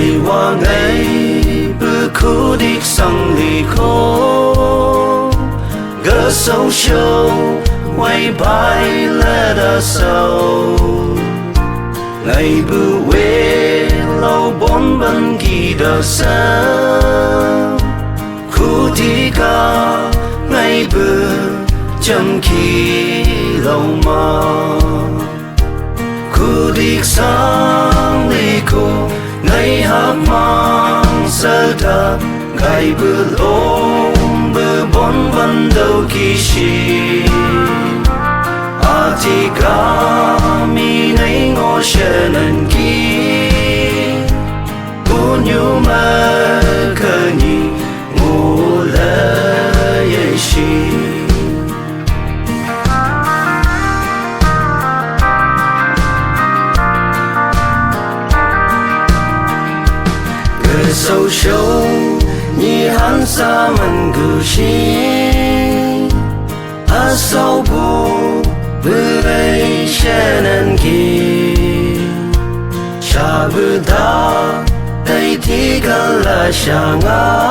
ngày qua ngày bữa khu đi sang lì khô gỡ sâu sâu quay bay lẽ đã sâu ngày bữa quê lâu bốn bên kỳ đã xa khu đi cả ngày bữa chăm khi lâu mà khu đi sang đi cô ngày hát mang sơ ta ngày bữa ôm bữa bốn vẫn đâu kỳ sĩ à thì cả mi nay ngó sẽ nên kỳ bu nhu mơ cơ nhị ngủ lẽ yên sĩ sâu sâu như hắn xa mình cử sĩ hát sâu bù bữa ấy sẽ nên kỳ cha bữa ta đây thì gần là cha ngã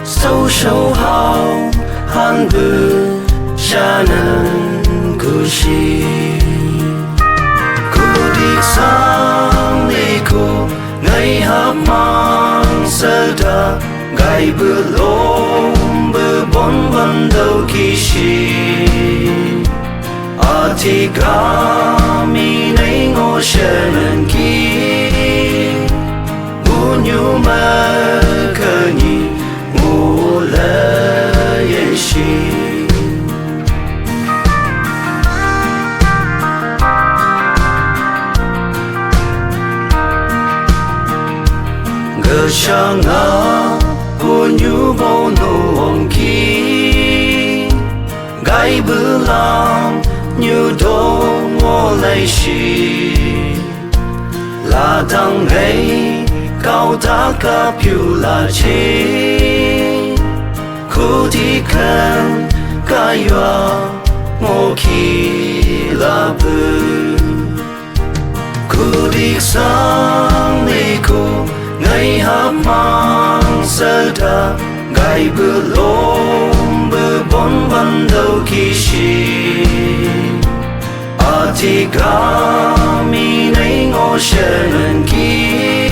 sâu sâu hào hắn bữa cha nên cử sĩ cô đi sang đi cô ngày hát mang sơ ta ngày bữa ôm bữa bốn vẫn đâu kỳ sĩ à thì cả mi nay ngó sẽ nên kỳ bu nhu mơ cơ nhị ngủ lẽ yên sĩ gỡ cha ngã bu nhu bao nụ hồng kỳ gai bữa làm như đô ngô lấy sĩ là thằng ấy cao ta cả phiêu là chi khu thì khen cái hoa ngô kỳ là bự khu đi sang đi cô ngày hát mang sơ ta ngày bữa ôm bữa bốn vẫn đâu kỳ sĩ à thì cả mi nay ngó sẽ nên kỳ